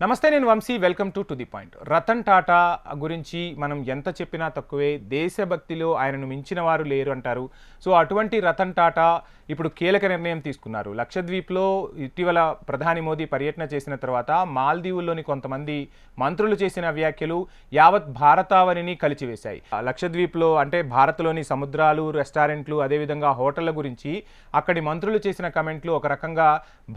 నమస్తే, నేను Vamsi. Welcome to the point. Ratan Tata గురించి మనం ఎంత చెప్పినా తక్కువే. దేశభక్తిలో ఆయనను మించిన వారు లేరు అంటారు. సో అటువంటి రతన్ టాటా ఇప్పుడు కీలక నిర్ణయం తీసుకున్నారు. లక్షద్వీప్లో ఇటీవల ప్రధాని మోదీ పర్యటన చేసిన తర్వాత మాల్దీవుల్లోని కొంతమంది మంత్రులు చేసిన వ్యాఖ్యలు యావత్ భారతావనిని కలిచివేశాయి. లక్షద్వీప్లో అంటే భారత్లోని సముద్రాలు, రెస్టారెంట్లు, అదేవిధంగా హోటళ్ల గురించి అక్కడి మంత్రులు చేసిన కమెంట్లు ఒక రకంగా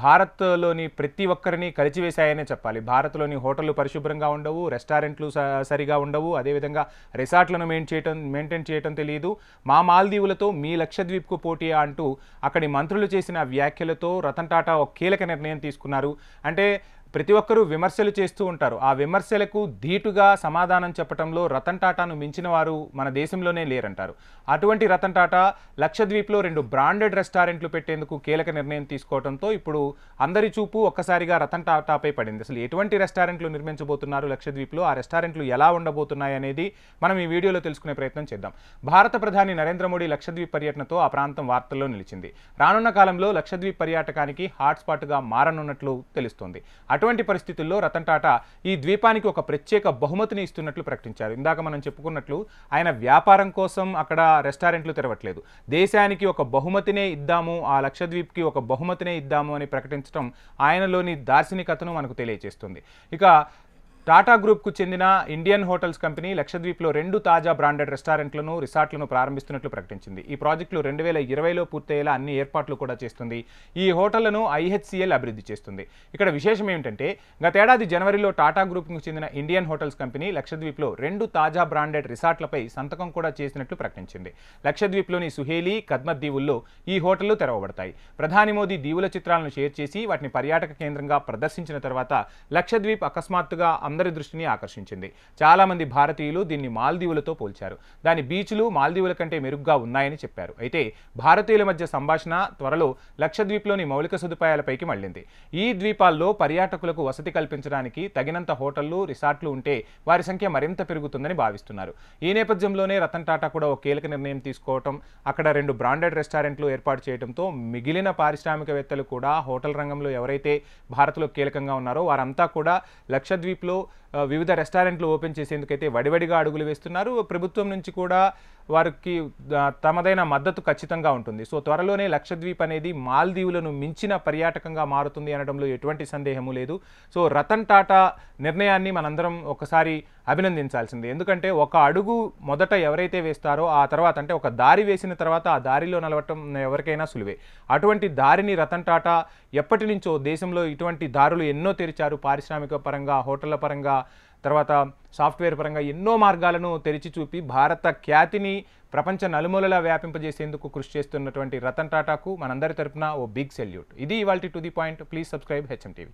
భారత్లోని ప్రతి ఒక్కరిని కలిచివేశాయనే చెప్పాలి. భారత్లోని హోటళ్లు పరిశుభ్రంగా ఉండవు, రెస్టారెంట్లు సరిగా ఉండవు, అదేవిధంగా రిసార్ట్లను మెయింటైన్ చేయటం తెలియదు. మా మాల్దీవులతో మీ లక్షద్వీప్కు పోటీ అంటూ అక్కడి మంత్రులు చేసిన వ్యాఖ్యలతో రతన్ టాటా ఒక కీలక నిర్ణయం తీసుకున్నారు. అంటే ప్రతి ఒక్కరూ విమర్శలు చేస్తూ ఉంటారు. ఆ విమర్శలకు ధీటుగా సమాధానం చెప్పడంలో రతన్ టాటాను మించిన వారు మన దేశంలోనే లేరంటారు. అటువంటి రతన్ టాటా లక్షద్వీప్లో 2 బ్రాండెడ్ రెస్టారెంట్లు పెట్టేందుకు కీలక నిర్ణయం తీసుకోవడంతో ఇప్పుడు అందరి చూపు ఒక్కసారిగా రతన్ టాటాపై పడింది. అసలు ఎటువంటి రెస్టారెంట్లు నిర్మించబోతున్నారు లక్షద్వీప్లో, ఆ రెస్టారెంట్లు ఎలా ఉండబోతున్నాయి అనేది మనం ఈ వీడియోలో తెలుసుకునే ప్రయత్నం చేద్దాం. భారత ప్రధాని నరేంద్ర మోడీ లక్షద్వీప్ పర్యటనతో ఆ ప్రాంతం వార్తల్లో నిలిచింది. రానున్న కాలంలో లక్షద్వీప్ పర్యాటకానికి హాట్స్పాట్గా మారనున్నట్లు తెలుస్తోంది. అటువంటి పరిస్థితుల్లో రతన్ టాటా ఈ ద్వీపానికి ఒక ప్రత్యేక బహుమతిని ఇస్తున్నట్లు ప్రకటించారు. ఇందాక మనం చెప్పుకున్నట్లు ఆయన వ్యాపారం కోసం అక్కడ రెస్టారెంట్లు తెరవట్లేదు. దేశానికి ఒక బహుమతినే ఇద్దాము, ఆ లక్షద్వీప్కి ఒక బహుమతినే ఇద్దాము అని ప్రకటించడం ఆయనలోని దార్శనికతను మనకు తెలియజేస్తుంది. ఇక టాటా గ్రూప్కు చెందిన ఇండియన్ హోటల్స్ కంపెనీ లక్షద్వీప్లో 2 తాజా బ్రాండెడ్ రెస్టారెంట్లను, రిసార్ట్లను ప్రారంభిస్తున్నట్లు ప్రకటించింది. ఈ ప్రాజెక్టులు 2020లో పూర్తయ్యేలా అన్ని ఏర్పాట్లు కూడా చేస్తుంది. ఈ హోటళ్లను IHCL అభివృద్ధి చేస్తుంది. ఇక్కడ విశేషం ఏమిటంటే గతేడాది జనవరిలో టాటా గ్రూప్కు చెందిన ఇండియన్ హోటల్స్ కంపెనీ లక్షద్వీప్లో 2 తాజా బ్రాండెడ్ రిసార్ట్లపై సంతకం కూడా చేసినట్లు ప్రకటించింది. లక్షద్వీప్లోని సుహేలి, కద్మత్ దీవుల్లో ఈ హోటళ్లు తెరవబడతాయి. ప్రధాని మోదీ దీవుల చిత్రాలను షేర్ చేసి వాటిని పర్యాటక కేంద్రంగా ప్రదర్శించిన తర్వాత లక్షద్వీప్ అకస్మాత్తుగా అందరి దృష్టిని ఆకర్షించింది. చాలా మంది భారతీయులు దీన్ని మాల్దీవులతో పోల్చారు. దాని బీచ్లు మాల్దీవుల కంటే మెరుగ్గా ఉన్నాయని చెప్పారు. అయితే భారతీయుల మధ్య సంభాషణ త్వరలో లక్షద్వీప్లోని మౌలిక సదుపాయాలపైకి మళ్లింది. ఈ ద్వీపాల్లో పర్యాటకులకు వసతి కల్పించడానికి తగినంత హోటళ్లు, రిసార్ట్లు ఉంటే వారి సంఖ్య మరింత పెరుగుతుందని భావిస్తున్నారు. ఈ నేపథ్యంలోనే రతన్ టాటా కూడా ఒక కీలక నిర్ణయం తీసుకోవటం, అక్కడ 2 బ్రాండెడ్ రెస్టారెంట్లు ఏర్పాటు చేయడంతో మిగిలిన పారిశ్రామికవేత్తలు కూడా హోటల్ రంగంలో ఎవరైతే భారత్లో కీలకంగా ఉన్నారో వారంతా కూడా లక్షద్వీప్లో వివిధ రెస్టారెంట్లు ఓపెన్ చేసేందుకైతే వడివడిగా అడుగులు వేస్తున్నారు. ప్రభుత్వం నుంచి కూడా వారికి తమదైన మద్దతు ఖచ్చితంగా ఉంటుంది. సో త్వరలోనే లక్షద్వీప్ అనేది మాల్దీవులను మించిన పర్యాటకంగా మారుతుంది అనడంలో ఎటువంటి సందేహము లేదు. సో రతన్ టాటా నిర్ణయాన్ని మనందరం ఒకసారి అభినందించాల్సింది. ఎందుకంటే ఒక అడుగు మొదట ఎవరైతే వేస్తారో ఆ తర్వాత అంటే ఒక దారి వేసిన తర్వాత ఆ దారిలో నడవటం ఎవరికైనా సులువే. అటువంటి దారిని రతన్ టాటా ఎప్పటి నుంచో దేశంలో ఇటువంటి దారులు ఎన్నో తెరిచారు. పారిశ్రామిక పరంగా, హోటళ్ల పరంగా, తర్వాత సాఫ్ట్వేర్ పరంగా ఎన్నో మార్గాలను తెరిచి చూపి భారత ఖ్యాతిని ప్రపంచ నలుమూలలా వ్యాపింపజేసేందుకు కృషి చేస్తున్నటువంటి రతన్ టాటాకు మనందరి తరపున ఓ బిగ్ సెల్యూట్. ఇది ఇవాల్టి to the point. Please subscribe HM TV.